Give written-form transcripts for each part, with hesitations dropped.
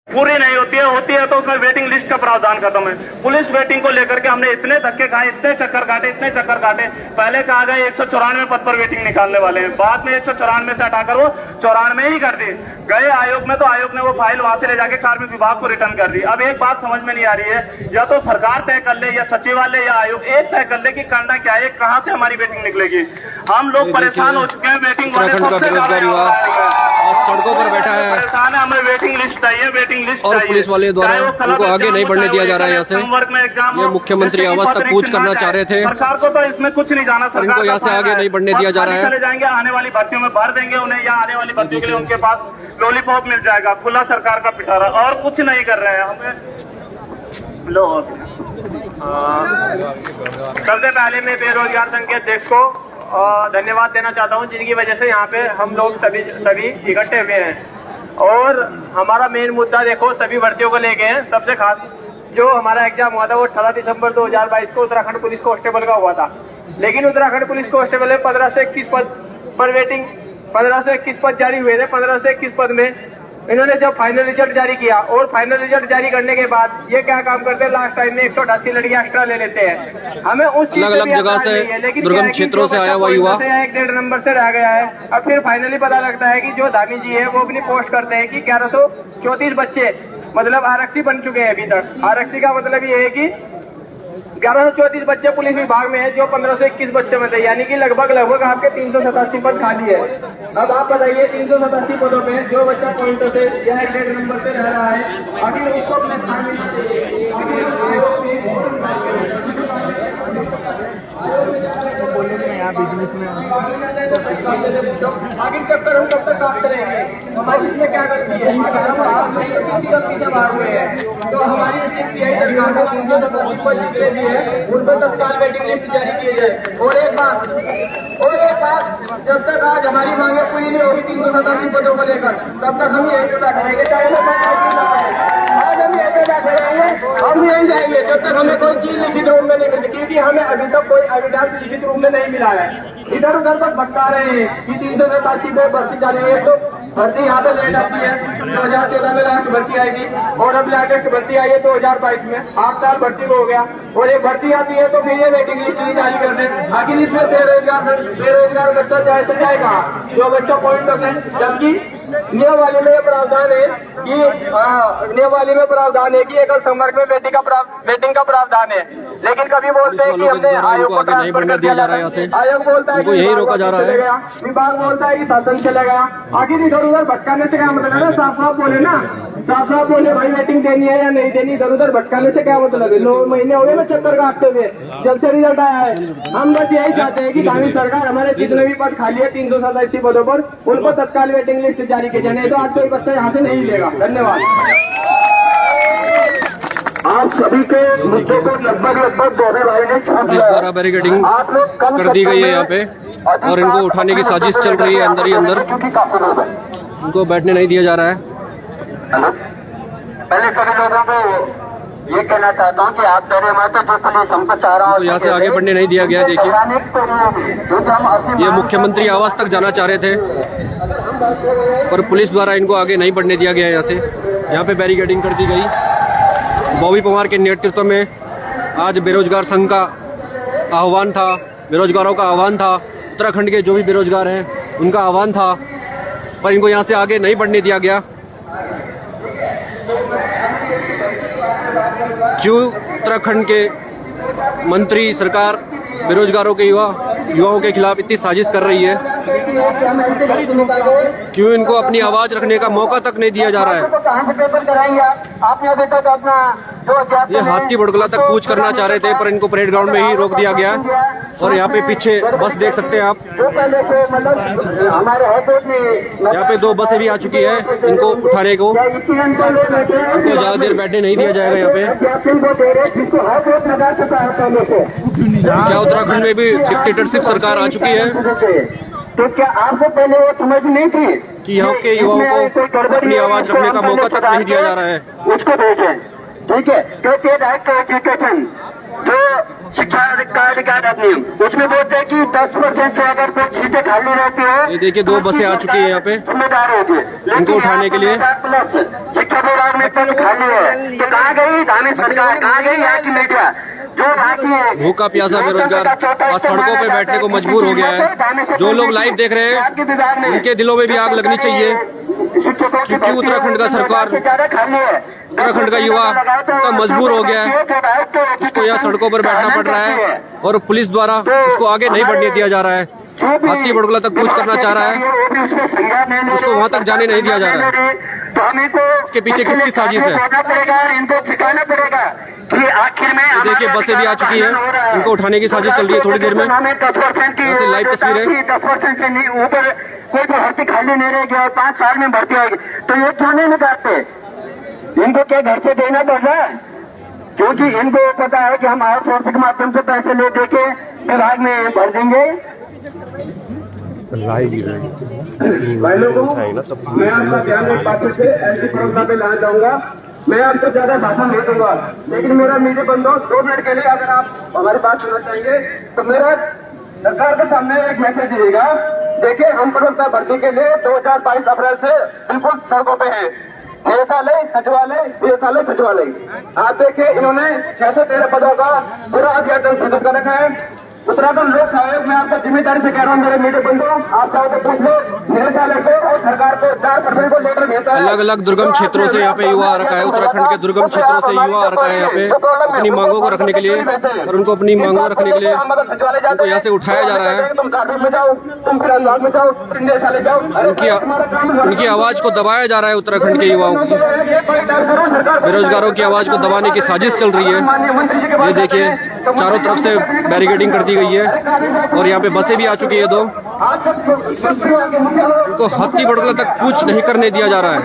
पूरी नहीं होती है तो उसमें वेटिंग लिस्ट का प्रावधान खत्म है। पुलिस वेटिंग को लेकर के हमने इतने धक्के खाए, इतने चक्कर काटे। पहले कहा गया 194 पद पर वेटिंग निकालने वाले हैं, बाद में 194 से हटाकर वो 94 ही कर दी। गए आयोग में तो आयोग ने वो फाइल वहां से ले जाके कार्मिक विभाग को रिटर्न कर दी। अब एक बात समझ में नहीं आ रही है, या तो सरकार तय कर ले या सचिवालय या आयोग एक तय कर ले कि करना क्या है, कहां से हमारी वेटिंग निकलेगी। हम लोग परेशान हो चुके हैं। वेटिंग वाले सबसे ज्यादा सड़कों पर बैठा है, परेशान है। हमें वेटिंग लिस्ट चाहिए, वेटिंग लिस्ट और पुलिस वाले द्वारा उनको आगे नहीं बढ़ने दिया जा रहा है। यहाँ से ये मुख्यमंत्री आवास तक कूच करना चाह रहे थे। सरकार को तो इसमें कुछ नहीं जाना, सरकार इनको यहाँ से आगे नहीं बढ़ने दिया जा रहा है। चले जाएंगे, आने वाली भर्तियों में भर देंगे उन्हें, या आने वाली भर्तियों के लिए उनके पास लॉलीपॉप मिल जाएगा। खुला सरकार का पिटारा, और कुछ नहीं कर रहे हैं। हमें लो सबसे पहले मैं बेरोजगार संघ के अध्यक्ष को धन्यवाद देना चाहता हूं, जिनकी वजह से यहाँ पे हम लोग सभी इकट्ठे हुए हैं। और हमारा मेन मुद्दा देखो सभी भर्तियों को लेके है। सबसे खास जो हमारा एग्जाम हुआ था वो 18 दिसंबर 2022 को उत्तराखंड पुलिस कांस्टेबल का हुआ था, लेकिन उत्तराखंड पुलिस कांस्टेबल में 15 से 21 पद पर वेटिंग, 15 से 21 पद जारी हुए थे। 15 से 21 पद में इन्होंने जब फाइनल रिजल्ट जारी किया, और फाइनल रिजल्ट जारी करने के बाद ये क्या काम करते हैं, लास्ट टाइम में 188 लड़कियां एक्स्ट्रा ले लेते हैं। हमें उस चीज अलग जगह से दुर्गम क्षेत्रों से आया हुआ युवा 1.5 नंबर से रह गया है। अब फिर फाइनली पता लगता है कि जो धामी जी है वो अपनी पोस्ट करते हैं कि 1134 बच्चे मतलब आरक्षी बन चुके हैं अभी तक। आरक्षी का मतलब ये है कि 1134 बच्चे पुलिस विभाग में है, जो 15 से 21 बच्चे में थे, यानी कि लगभग आपके 387 पद खाली है। अब आप बताइए 387 पदों पे जो बच्चा पॉइंटों से या 1.5 नंबर से रह रहा है, आखिर उसको अपने स्थान मिलना चाहिए। बिजनेस में आगे चक्कर हम कब तक काटते रहेंगे? हमारी इसमें क्या करती है, हम आप नहीं तो किसी गलती से बाहर हुए हैं। तो हमारी सीपीआई सरकार को 387 पद जितने भी है उन पर तत्काल वेटिंग लिस्ट जारी किए जाए। और एक बात, जब तक आज हमारी मांगे पूरी नहीं होगी 387 पदों को लेकर, तब तक हम यहीं से बैठे रहेंगे, चाहे आज हम यहीं पे बैठे रहेंगे, हम यहीं जाएंगे जब तक हमें कोई चीज लिखित रूप में नहीं मिलती, क्योंकि हमें अभी तक कोई एविडेंस लिखित रूप में नहीं मिला है। इधर उधर तक भटका रहे हैं कि 387 पे भर्ती जा रही है, तो भर्ती यहाँ पे लेट आती है। 2014 में लास्ट भर्ती आएगी और अब लेटेस्ट भर्ती आई है 2022 में, 8 साल भर्ती को हो गया। और एक भर्ती आती है तो फिर ये वेटिंग लिस्ट नहीं जारी कर दे। आखिर इसमें बेरोजगार बच्चा जाए तो जाए कहाँ, जो बच्चा पॉइंट है। जबकि नियम वाली में प्रावधान है कि एकल संवर्ग में वेटिंग का प्रावधान है, लेकिन कभी बोलते हैं कि हमने आयोग को ट्रांसफर कर दिया जा रहा है, आयोग बोलता है कि यही रोका जा रहा है, विभाग बोलता है कि शासन चलेगा। आखिर इधर उधर भटकाने से क्या मतलब है? साफ साफ बोले ना, साफ साफ बोले भाई वेटिंग देनी है या नहीं देनी। इधर उधर भटकाने से क्या मतलब है? 9 महीने हो गए ना चक्कर काटते हुए, जब से रिजल्ट आया है। हम बस यही चाहते हैं कि धामी सरकार हमारे जितने भी पद खाली है 387 पदों पर, उनको तत्काल वेटिंग लिस्ट जारी की जाए, नहीं तो आज कोई बच्चा यहाँ से नहीं लेगा। धन्यवाद। आप सभी के मुद्दों को लगभग दोनों भाई ने छाप लिया। इस द्वारा बैरिकेडिंग कर दी गई है यहाँ पे, और इनको उठाने की साजिश चल रही है अंदर ही अंदर, उनको बैठने नहीं दिया जा रहा है। पहले सभी लोगों को ये कहना चाहता हूँ कि आप डरे मत, जो पुलिस हमको चाह रहा तो यहाँ से आगे बढ़ने नहीं दिया गया। देखिए ये मुख्यमंत्री आवास तक जाना चाह रहे थे, पर पुलिस द्वारा इनको आगे नहीं बढ़ने दिया गया। यहाँ से यहाँ पे बैरिकेडिंग कर दी गई। बॉबी पवार के नेतृत्व में आज बेरोजगार संघ का आह्वान था, बेरोजगारों का आह्वान था, उत्तराखंड के जो भी बेरोजगार हैं उनका आह्वान था, पर इनको यहाँ से आगे नहीं बढ़ने दिया गया। क्यों उत्तराखंड के मंत्री सरकार बेरोजगारों के युवाओं के खिलाफ इतनी साजिश कर रही है? क्यों इनको अपनी आवाज रखने का मौका तक नहीं दिया जा रहा है? आपने अभी तक अपना ये हाथी बड़गला तक कूच करना चाह रहे थे, पर इनको परेड ग्राउंड में ही रोक दिया गया। और यहाँ पे पीछे बस देख सकते हैं आप, यहाँ पे 2 बसें भी आ चुकी है इनको उठाने को। इनको ज्यादा देर बैठने नहीं दिया जाएगा यहाँ पे। क्या उत्तराखंड में भी डिक्टेटरशिप सरकार आ चुकी है? तो क्या आपको पहले वो समझ नहीं थी कि यहाँ के युवाओं को अपनी आवाज रखने का मौका तक नहीं दिया जा रहा है? उसको भेजें, ठीक है। तो एजुकेशन जो शिक्षा अधिकार अधिनियम, उसमें बोलते हैं कि 10% से अगर कुछ सीटें खाली रहती है, ये देखिए 2 बसें आ चुकी है यहाँ पे जिम्मेदार होगी। इनको उठाने के लिए। प्लस शिक्षा विभाग में पद खाली है, तो कहाँ गई धामी सरकार, कहाँ गई यहाँ की मीडिया जो यहाँ की भूखा प्यासा बेरोजगार आज सड़कों पे बैठने को मजबूर हो गया है। जो लोग लाइव देख रहे हैं उनके दिलों में भी आग लगनी चाहिए, क्योंकि उत्तराखंड का सरकार, उत्तराखंड का युवा इतना मजबूर हो गया है, उसको यहाँ सड़कों पर बैठना पड़ रहा है और पुलिस द्वारा उसको आगे नहीं बढ़ने दिया जा रहा है। हाथी बड़गुला तक कूच करना चाह रहा है, उसको वहां तक जाने नहीं दिया जा रहा है। तो हमें को इसके पीछे किसकी साजिश है? इनको सिखाना पड़ेगा कि आखिर में देखिए बसें भी आ चुकी है, इनको उठाने की साजिश चल रही है थोड़ी देर में। 10% की ऐसे लाइव तस्वीर है। 10% से नहीं ऊपर कोई भर्ती खाली नहीं रहेगी और 5 साल में भर्ती होगी, तो ये क्यों नहीं निकालते? इनको क्या घर से देना पड़ रहा है? क्योंकि इनको पता है कि हम आउटसोर्सिंग के माध्यम से पैसे ले दे के विभाग में भर देंगे। भाई लोगों, मैं आपका ध्यान एक बात से ऐसी परंपरा पे लाना चाहूंगा। मैं आपको ज्यादा भाषण नहीं दूंगा, लेकिन मेरा मीडिया बंधु 2 मिनट के लिए अगर आप हमारी बात सुनना चाहेंगे तो मेरा सरकार के सामने एक मैसेज दीजिएगा। देखिए, हम प्रवक्ता भर्ती के लिए 2022 अप्रैल से बिल्कुल सड़कों पे हैं। सचिवालय आप देखिए, इन्होंने 613 पदों का पूरा अध्ययन सिद्ध कर रखा है। उत्तराखंड लोक आयोग में आपका जिम्मेदारी से कह रहा हूँ मेरे मीडिया बंधु, आप चाहो तो पूछ लो निदेशालय को और सरकार को 4% को लेटर भेजता है। अलग अलग दुर्गम क्षेत्रों से यहाँ पे युवा आ रखा है, उत्तराखंड के दुर्गम क्षेत्रों से युवा आ रखा है यहाँ पे अपनी मांगों को रखने के लिए, और उनको अपनी मांगों रखने के लिए उनको यहाँ से उठाया जा रहा है। तुम कार्बिल में जाओ, तुम फिर अल्लाह में जाओ, निदेशालय जाओ, उनकी आवाज को दबाया जा रहा है। उत्तराखंड के युवाओं की, बेरोजगारों की आवाज को दबाने की साजिश चल रही है। ये देखिए चारों तरफ से बैरिकेडिंग कर दी गई है और यहाँ पे बसें भी आ चुकी है 2। उनको हाथी बड़गुला तक कुछ नहीं करने दिया जा रहा है।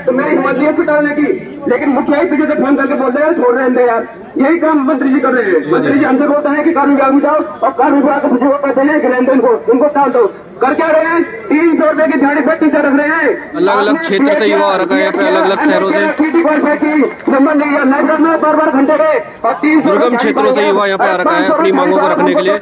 तो मेरी हिम्मत नहीं है पिटाने की, लेकिन मुखिया ही पीछे से फोन करके बोल रहे हैं छोड़ रहे हैं यार, यही काम मंत्री जी कर रहे हैं। मंत्री जी हमसे बोलते हैं कि कानून विभाग में जाओ और कानून विभाग को मुझे वो कहते हैं कि लेन देन को उनको टाल दो। कर क्या रहे हैं? 300 रुपए की दिहाड़ी पर टीचर रख रहे हैं। अलग अलग क्षेत्र से युवा आ रखा है यहाँ पे, अलग अलग शहरों से, नंबर नहीं है, लाइब्रेरी में बार घंटे गए और 300 दुर्गम क्षेत्रों से युवा यहाँ पे आ रखा है अपनी मांगों को रखने के लिए।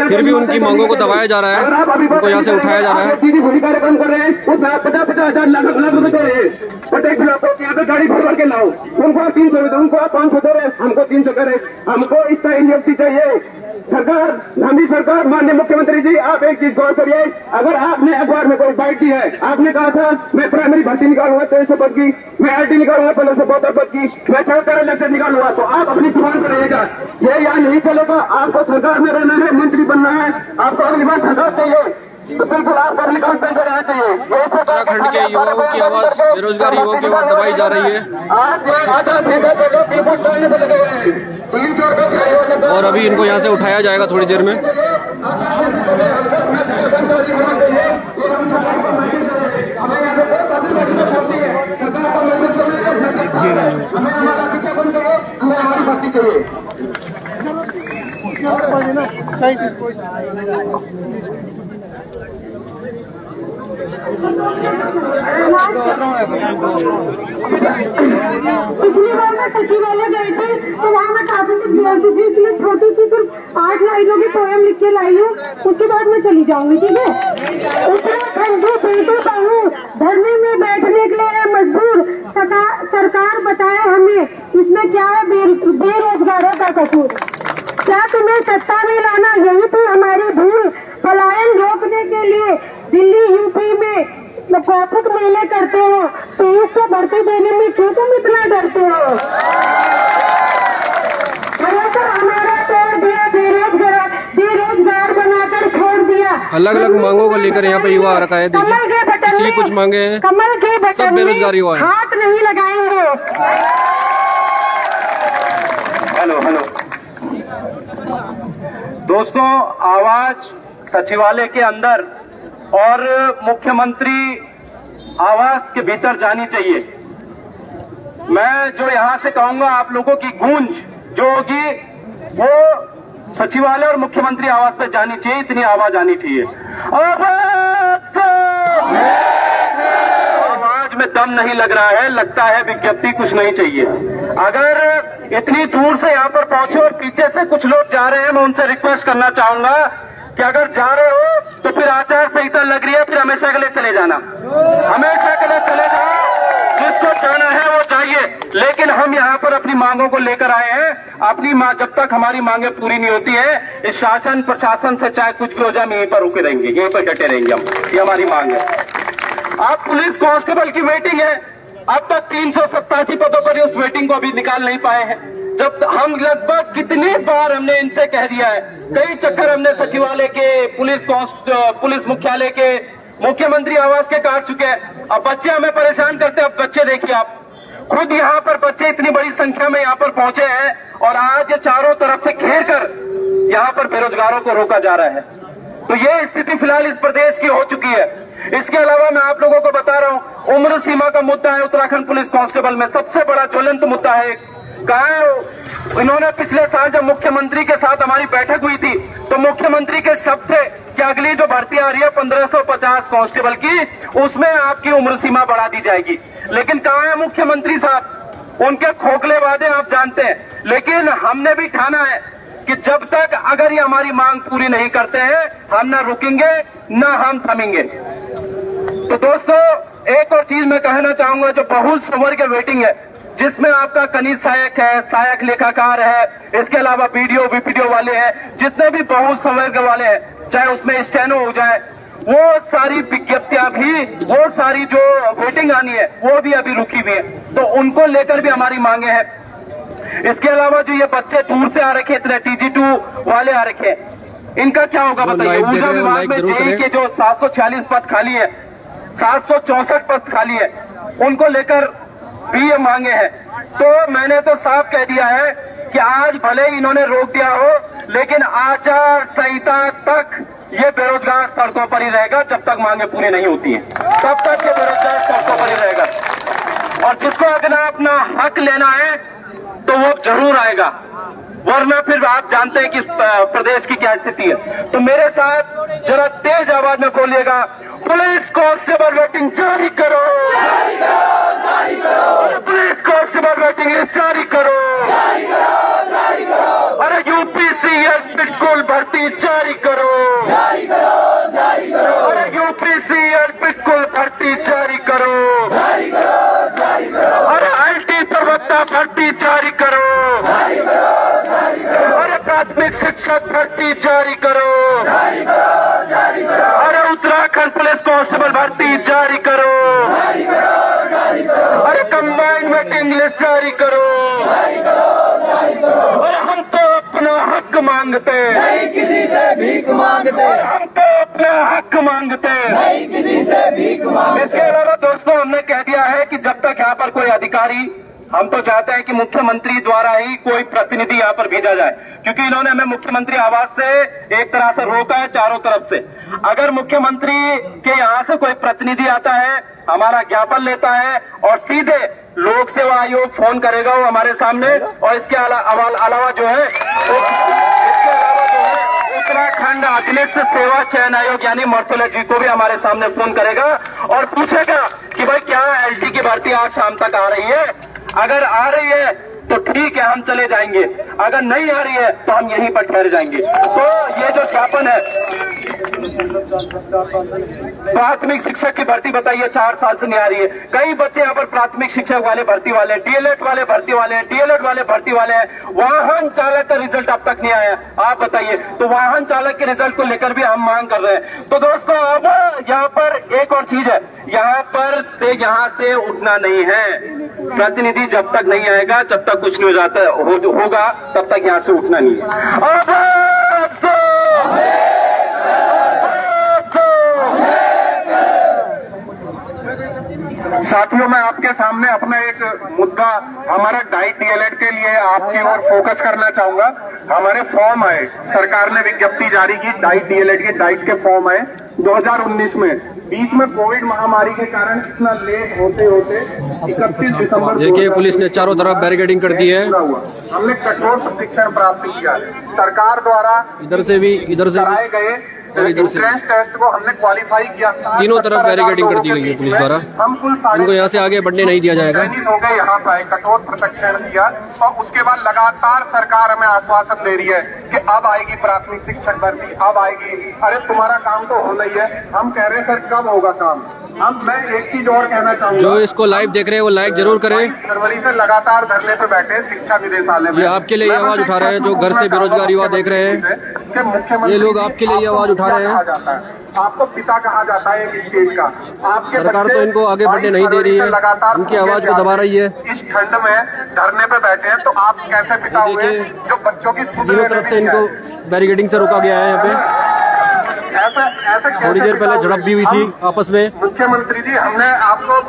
फिर भी उनकी मांगों को दबाया जा रहा है, उनको यहाँ से उठाया जा रहा है। सीधी भूमि कार्यक्रम कर रहे हैं, उसमें 50,000 लाख रुपए दे रहे हैं। प्रत्येक ब्लॉक को यहाँ पे गाड़ी भर के लाओ, उनको 300 दो, उनको 500 दे रहे, हमको 300 करे। हमको इसका नियुक्ति चाहिए। सरकार, गांधी सरकार, माननीय मुख्यमंत्री जी, आप एक चीज गौर करिए। अगर आपने अखबार में कोई बाइट दी है, आपने कहा था मैं प्राइमरी भर्ती निकालूंगा 2300 पद की, मैं आईटी निकालूंगा 1572 पद की, मैं 14 लेक्चर निकालूंगा, तो आप अपनी जुबान पर रहिएगा। ये यहाँ नहीं चलेगा। आपको सरकार में रहना है, मंत्री बनना है, आपको अगली बार सरकार चाहिए तो बिल्कुल आपको निकाल कर रहना चाहिए। उत्तराखंड के युवाओं की आवाज, बेरोजगार युवाओं की आवाज दबाई जा रही है और अभी इनको यहाँ से उठाया जाएगा थोड़ी देर में। पिछली बार मैं सचिवालय गई थी तो वहाँ मैं काफी कुछ बोलती थी, इसलिए छोटी सी सिर्फ 8 लाइनों की पोएम लिख के लाई हूँ, उसके बाद मैं चली जाऊंगी, ठीक है। उत्तराखंड की बेटी बहू धरने में बैठने के लिए मजबूर, सरकार बताए हमें इसमें क्या है बेरोजगारों का कसूर। क्या तुम्हें सत्ता में लाना यही थी हमारी भूल? पलायन रोकने के लिए दिल्ली यूपी में कौतुक मेले करते हो, 2300 भर्ती देने में क्यों तुम इतना डरते हो? हमारा तोड़ दिया, बेरोजगार बनाकर छोड़ दिया। अलग अलग मांगों को लेकर यहाँ पे युवा आ रखा है। देखिए किसी कुछ मांगे हैं, कमल के बटन सब बेरोजगार युवा हैं। हाथ नहीं लगाएंगे। हेलो दोस्तों, आवाज सचिवालय के अंदर और मुख्यमंत्री आवास के भीतर जानी चाहिए। मैं जो यहां से कहूंगा, आप लोगों की गूंज जो होगी वो सचिवालय और मुख्यमंत्री आवास पे जानी चाहिए, इतनी आवाज आनी चाहिए। आवाज में दम नहीं लग रहा है, लगता है विज्ञप्ति कुछ नहीं चाहिए। अगर इतनी दूर से यहाँ पर पहुंचे और पीछे से कुछ लोग जा रहे हैं। मैं उनसे रिक्वेस्ट करना चाहूंगा कि अगर जा रहे हो तो फिर आचार संहिता लग रही है, फिर हमेशा के लिए चले जाना, हमेशा के लिए चले जाओ। जिसको जाना है वो जाइए, लेकिन हम यहाँ पर अपनी मांगों को लेकर आए हैं। अपनी जब तक हमारी मांगे पूरी नहीं होती है, इस शासन प्रशासन से चाहे कुछ भी हो जाए, हम यहीं पर रुके रहेंगे, यहीं पर डटे रहेंगे हम। ये हमारी मांग है। आप पुलिस कांस्टेबल की वेटिंग है, अब तक 387 पदों पर उस वेटिंग को अभी निकाल नहीं पाए हैं। जब हम लगभग कितनी बार हमने इनसे कह दिया है, कई चक्कर हमने सचिवालय के, पुलिस मुख्यालय के, मुख्यमंत्री आवास के काट चुके हैं। अब बच्चे हमें परेशान करते हैं। अब बच्चे देखिए, आप खुद यहाँ पर बच्चे इतनी बड़ी संख्या में यहाँ पर पहुंचे हैं और आज ये चारों तरफ से घेर कर यहाँ पर बेरोजगारों को रोका जा रहा है। तो ये स्थिति फिलहाल इस प्रदेश की हो चुकी है। इसके अलावा मैं आप लोगों को बता रहा हूँ, उम्र सीमा का मुद्दा है उत्तराखंड पुलिस कांस्टेबल में सबसे बड़ा ज्वलंत मुद्दा है। कहा है इन्होंने पिछले साल जब मुख्यमंत्री के साथ हमारी बैठक हुई थी तो मुख्यमंत्री के शब्द थे कि अगली जो भर्ती आ रही है 1550 कांस्टेबल की, उसमें आपकी उम्र सीमा बढ़ा दी जाएगी। लेकिन कहा है मुख्यमंत्री साहब, उनके खोखले वादे आप जानते हैं, लेकिन हमने भी ठाना है कि जब तक अगर ये हमारी मांग पूरी नहीं करते हैं, हम ना रुकेंगे ना हम थमेंगे। तो दोस्तों, एक और चीज मैं कहना चाहूंगा, जो बहुल संवर्ग के वेटिंग है, जिसमें आपका कनीज सहायक है, सहायक लेखाकार है, इसके अलावा वीडियो वीपीडीओ वाले हैं, जितने भी बहुल संवर्ग वाले हैं, चाहे उसमें स्टेनो हो जाए, वो सारी विज्ञप्तियां भी, वो सारी जो वेटिंग आनी है, वो भी अभी रुकी हुई है। तो उनको लेकर भी हमारी मांगे हैं। इसके अलावा जो ये बच्चे दूर से आ रखे, इतने TG2 वाले आ रखे, इनका क्या होगा बताइए। ऊर्जा विभाग में जेई के जो 746 पद खाली है, 764 पद खाली है, उनको लेकर भी ये मांगे हैं। तो मैंने तो साफ कह दिया है कि आज भले ही इन्होंने रोक दिया हो, लेकिन आचार संहिता तक ये बेरोजगार सड़कों पर ही रहेगा। जब तक मांगे पूरी नहीं होती हैं, तब तक ये बेरोजगार सड़कों पर ही रहेगा। और जिसको अगर अपना हक लेना है तो वो जरूर आएगा, वरना फिर आप जानते हैं कि प्रदेश की क्या स्थिति है। तो मेरे साथ जरा तेज आवाज में बोलिएगा, पुलिस कांस्टेबल वेटिंग जारी करो, पुलिस कांस्टेबल वेटिंग जारी करो, अरे यूपीसीएल बिल्कुल भर्ती जारी करो, अरे यूपीसीएल बिल्कुल भर्ती जारी करो, अरे IT प्रवक्ता भर्ती जारी करो, अरे प्राथमिक शिक्षक भर्ती जारी करो, अरे उत्तराखंड पुलिस कांस्टेबल भर्ती जारी करो, अरे कंबाइंड वेटिंग लिस्ट जारी करो। अरे हम तो अपना हक मांगते नहीं, किसी से भीख मांगते, हम तो अपना हक मांगते नहीं, किसी से भीख मांगते। इसके अलावा दोस्तों, हमने कह दिया है कि जब तक यहाँ पर कोई अधिकारी, हम तो चाहते हैं कि मुख्यमंत्री द्वारा ही कोई प्रतिनिधि यहाँ पर भेजा जाए, क्योंकि इन्होंने हमें मुख्यमंत्री आवास से एक तरह से रोका है चारों तरफ से। अगर मुख्यमंत्री के यहाँ से कोई प्रतिनिधि आता है, हमारा ज्ञापन लेता है और सीधे लोक सेवा आयोग फोन करेगा वो हमारे सामने, और इसके अलावा जो है उत्तराखंड अधीनस्थ सेवा चयन आयोग यानी मर्थोलॉजी को भी हमारे सामने फोन करेगा और पूछेगा कि भाई क्या LT की भर्ती आज शाम तक आ रही है। अगर आ रही है तो ठीक है, हम चले जाएंगे, अगर नहीं आ रही है तो हम यहीं पर ठहर जाएंगे। तो ये जो ज्ञापन है, प्राथमिक शिक्षक की भर्ती बताइए 4 साल से नहीं आ रही है। कई बच्चे यहाँ पर प्राथमिक शिक्षक वाले भर्ती वाले, DLED वाले भर्ती वाले, DLED वाले भर्ती वाले हैं। वाहन चालक का रिजल्ट अब तक नहीं आया, आप बताइए। तो वाहन चालक के रिजल्ट को लेकर भी हम मांग कर रहे हैं। तो दोस्तों, अब यहाँ पर एक और चीज है, यहाँ से उठना नहीं है। प्रतिनिधि जब तक नहीं आएगा, जब तक कुछ नहीं हो जाता होगा, तब तक यहाँ से उठना नहीं है। साथियों, मैं आपके सामने अपना एक मुद्दा हमारा डाइट DLED के लिए आपकी ओर फोकस करना चाहूंगा। हमारे फॉर्म आए, सरकार ने विज्ञप्ति जारी की, डाइट DLED के डाइट के फॉर्म आए 2019 में। बीच में कोविड महामारी के कारण इतना लेट होते 31 दिसंबर देखिए, पुलिस ने चारों तरफ बैरिकेडिंग कर दी है। हमने कठोर प्रशिक्षण प्राप्त किया, सरकार द्वारा इधर से भी कराए गए और इधर से एंट्रेंस टेस्ट को हमने क्वालिफाई किया। तीनों तरफ बैरिकेडिंग कर दी गई है पुलिस द्वारा। हम कुल इनको यहाँ से आगे बढ़ने नहीं दिया जाएगा। चयनित हो गए, यहाँ पर कठोर प्रशिक्षण दिया और उसके बाद लगातार सरकार हमें आश्वासन दे रही है कि अब आएगी प्राथमिक शिक्षक भर्ती, अब आएगी। अरे तुम्हारा काम तो होना ही है। हम कह रहे हैं सर कब होगा काम। अब मैं एक चीज और कहना चाहूंगा, जो इसको लाइव देख रहे हैं वो लाइक जरूर करें। फरवरी से लगातार धरने पे बैठे शिक्षा निदेशालय में। ये आपके लिए आवाज उठा रहे हैं जो घर से बेरोजगार युवा देख रहे हैं। ये लोग आपके लिए आवाज उठा रहे हैं। आपको पिता कहा जाता है एक स्टेट का। आपके सरकार बच्चे तो इनको आगे बढ़ने नहीं दे रही है, लगातार उनकी आवाज को दबा रही है। इस ठंड में धरने पे बैठे हैं तो आप कैसे पिता हुए देखिए, जो बच्चों की सुध तीनों तरफ से इनको बैरिकेडिंग से रोका गया है। यहाँ पे ऐसे थोड़ी देर पहले झड़प भी हुई थी आपस में। मुख्यमंत्री जी हमने आपको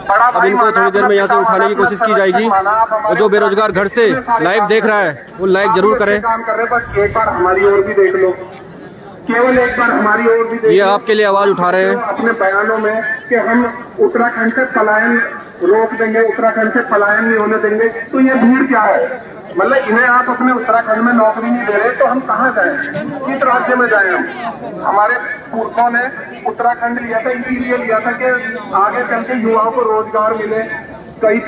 बड़ा अब इनको थोड़ी देर में यहाँ से उठाने की कोशिश की जाएगी। और जो बेरोजगार घर से लाइव देख रहा है वो लाइक जरूर करें। काम कर रहे हैं, बस एक बार हमारी ओर भी देख लो, केवल एक बार हमारी ओर भी देख ये लो। आपके लिए आवाज उठा रहे हैं अपने बयानों में कि हम उत्तराखंड से पलायन रोक देंगे, उत्तराखंड से पलायन नहीं होने देंगे। तो ये भीड़ क्या है? मतलब इन्हें आप अपने उत्तराखंड में नौकरी नहीं दे रहे तो हम कहाँ जाएं? किस राज्य में जाएं हम? हमारे पुरखों ने उत्तराखंड लिया था, इसीलिए लिया था कि आगे चल के युवाओं को रोजगार मिले। कई